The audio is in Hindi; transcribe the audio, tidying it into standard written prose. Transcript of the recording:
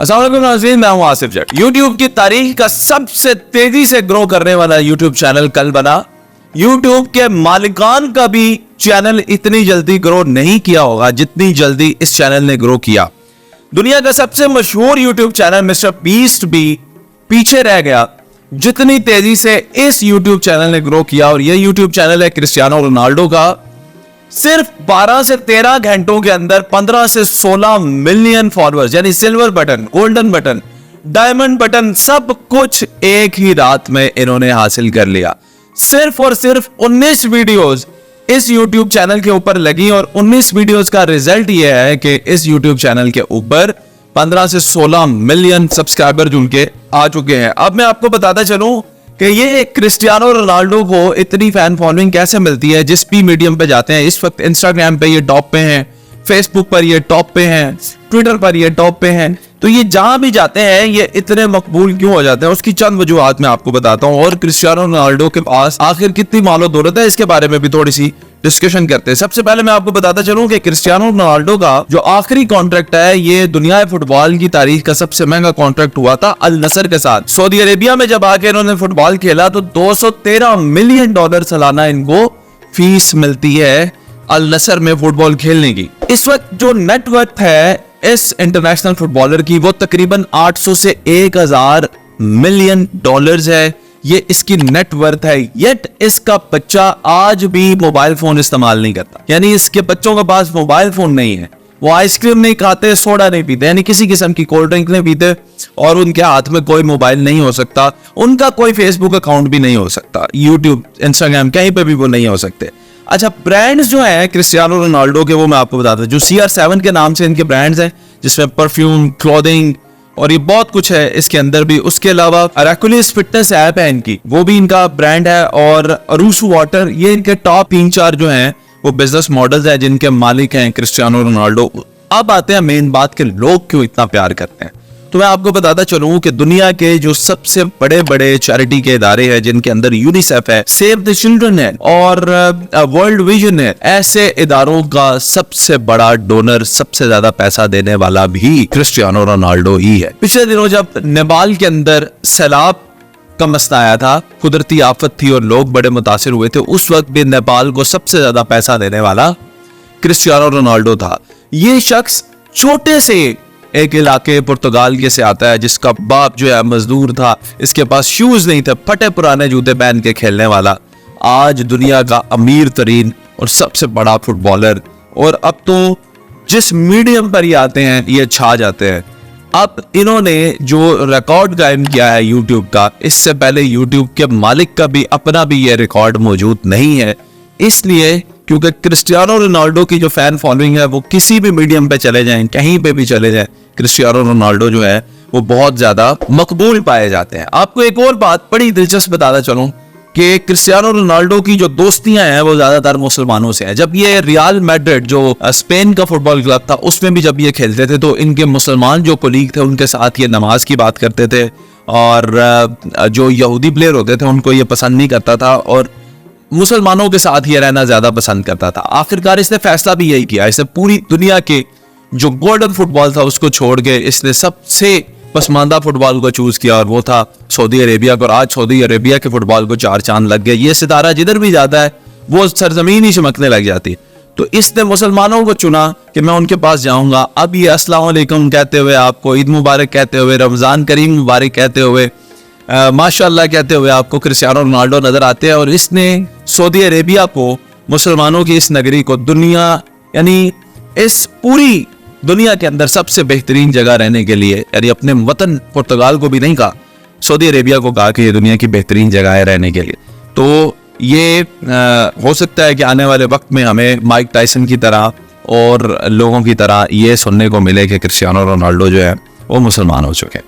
अस्सलाम वालेकुम नाज़रीन, मैं हूं आसिफ जट। YouTube की तारीख का सबसे तेजी से ग्रो करने वाला YouTube चैनल कल बना। YouTube के मालिकान का भी चैनल इतनी जल्दी ग्रो नहीं किया होगा जितनी जल्दी इस चैनल ने ग्रो किया। दुनिया का सबसे मशहूर YouTube चैनल मिस्टर बीस्ट भी पीछे रह गया जितनी तेजी से इस YouTube चैनल ने ग्रो किया। और यह YouTube चैनल है क्रिस्टियानो रोनाल्डो का। सिर्फ 12 से 13 घंटों के अंदर 15 से 16 मिलियन फॉलोअर्स, यानी silver button, golden button, diamond button, सब कुछ एक ही रात में इन्होंने हासिल कर लिया। सिर्फ और सिर्फ 19 वीडियोस इस YouTube चैनल के ऊपर लगी और 19 वीडियोस का रिजल्ट यह है कि इस YouTube चैनल के ऊपर 15 से 16 मिलियन सब्सक्राइबर जुड़ के आ चुके हैं। अब मैं आपको बताता चलूं कि ये क्रिस्टियानो रोनाल्डो को इतनी फैन फॉलोइंग कैसे मिलती है। जिस भी मीडियम पे जाते हैं, इस वक्त इंस्टाग्राम पे ये टॉप पे हैं, फेसबुक पर ये टॉप पे हैं, ट्विटर पर ये टॉप पे हैं, तो ये जहां भी जाते हैं ये इतने मकबूल क्यों हो जाते हैं, उसकी चंद वजूहात मैं आपको बताता हूं। और क्रिस्टियानो रोनाल्डो के पास आखिर कितनी मालो दौलत है, इसके बारे में भी थोड़ी सी डिस्कशन करते हैं। सबसे पहले मैं आपको बताता चलूं कि क्रिस्टियानो रोनाल्डो का जो आखिरी कॉन्ट्रैक्ट है ये दुनिया फुटबॉल की तारीख का सबसे महंगा कॉन्ट्रैक्ट हुआ था अल नसर के साथ। सऊदी अरेबिया में जब आके इन्होंने फुटबॉल खेला तो $213 मिलियन सालाना इनको फीस मिलती है अल नसर में फुटबॉल खेलने की। इस वक्त जो नेटवर्थ है इस इंटरनेशनल फुटबॉलर की वो तकरीबन 800 से 1000 मिलियन डॉलर्स है। ये इसकी नेटवर्थ है। येट इसका बच्चा आज भी मोबाइल फोन इस्तेमाल नहीं करता, यानी इसके बच्चों के पास मोबाइल फोन नहीं है। वो आइसक्रीम नहीं खाते, सोडा नहीं पीते, यानी किसी किस्म की कोल्ड ड्रिंक नहीं पीते, और उनके हाथ में कोई मोबाइल नहीं हो सकता, उनका कोई फेसबुक अकाउंट भी नहीं हो सकता, यूट्यूब, इंस्टाग्राम, कहीं पे भी वो नहीं हो सकते। अच्छा, ब्रांड्स जो है क्रिस्टियानो रोनाल्डो के वो मैं आपको बताता हूँ। जो CR7 के नाम से इनके ब्रांड्स हैं, जिसमें परफ्यूम, क्लोथिंग और ये बहुत कुछ है इसके अंदर भी। उसके अलावा अराकुलिस फिटनेस ऐप है इनकी, वो भी इनका ब्रांड है। और अरूसु वाटर, ये इनके टॉप 3-4 जो हैं वो बिजनेस मॉडल्स हैं जिनके मालिक हैं क्रिस्टियानो रोनाल्डो। अब आते हैं मेन बात के लोग क्यों इतना प्यार करते हैं। तो मैं आपको बताता चलूं कि दुनिया के जो सबसे बड़े बड़े चैरिटी के इदारे हैं जिनके अंदर यूनिसेफ है, सेव द चिल्ड्रन है और वर्ल्ड विजन है, ऐसे इदारों का सबसे बड़ा डोनर, सबसे ज्यादा पैसा देने वाला भी क्रिस्टियानो रोनाल्डो ही है। पिछले दिनों जब नेपाल के अंदर सैलाब का मसला आया था, कुदरती आफत थी और लोग बड़े मुतासिर हुए थे, उस वक्त भी नेपाल को सबसे ज्यादा पैसा देने वाला क्रिस्टियानो रोनाल्डो था। ये शख्स छोटे से एक इलाके पुर्तगाल के से आता है जिसका बाप जो है मजदूर था, इसके पास शूज नहीं थे, फटे पुराने जूते पहन के खेलने वाला, आज दुनिया का अमीर तरीन और सबसे बड़ा फुटबॉलर। और अब तो जिस मीडियम पर ये आते हैं ये छा जाते हैं। अब इन्होंने जो रिकॉर्ड कायम किया है यूट्यूब का, इससे पहले यूट्यूब के मालिक का भी अपना भी ये रिकॉर्ड मौजूद नहीं है। इसलिए क्योंकि क्रिस्टियानो रोनाल्डो की जो फैन फॉलोइंग है वो किसी भी मीडियम पे चले जाएं, कहीं पे भी चले जाएं, क्रिस्टियानो रोनाल्डो जो है वो बहुत ज्यादा मकबूल पाए जाते हैं। आपको एक और बात बड़ी दिलचस्प बताता चलूं कि क्रिस्टियानो रोनाल्डो की जो दोस्तियां हैं वो ज्यादातर मुसलमानों से हैं। जब ये रियल मैड्रिड जो स्पेन का फुटबॉल क्लब था उसमें भी जब ये खेलते थे तो इनके मुसलमान जो कोलीग थे उनके साथ ये नमाज की बात करते थे, और जो यहूदी प्लेयर होते थे उनको ये पसंद नहीं करता था और मुसलमानों के साथ ये रहना ज्यादा पसंद करता था। आखिरकार इसने फैसला भी यही किया, इसने पूरी दुनिया के जो गोल्डन फुटबॉल था उसको छोड़ के इसने सबसे पसमानदा फुटबॉल को चूज किया और वो था सऊदी अरेबिया को। और आज सऊदी अरेबिया के फुटबॉल को 4 चांद लग गए। ये सितारा जिधर भी जाता है वो सरजमीन ही चमकने लग जाती है। तो इसने मुसलमानों को चुना कि मैं उनके पास जाऊंगा। अब ये अस्सलाम वालेकुम कहते हुए, आपको ईद मुबारक कहते हुए, रमजान करीम मुबारक कहते हुए, माशाअल्लाह कहते हुए आपको क्रिस्टियानो रोनाल्डो नजर आते हैं। और इसने सऊदी अरेबिया को, मुसलमानों की इस नगरी को, दुनिया यानी इस पूरी दुनिया के अंदर सबसे बेहतरीन जगह रहने के लिए, यानी अपने वतन पुर्तगाल को भी नहीं कहा, सऊदी अरेबिया को कहा कि ये दुनिया की बेहतरीन जगह है रहने के लिए। तो ये हो सकता है कि आने वाले वक्त में हमें माइक टायसन की तरह और लोगों की तरह ये सुनने को मिले कि क्रिस्टियानो रोनाल्डो जो है वो मुसलमान हो चुके हैं।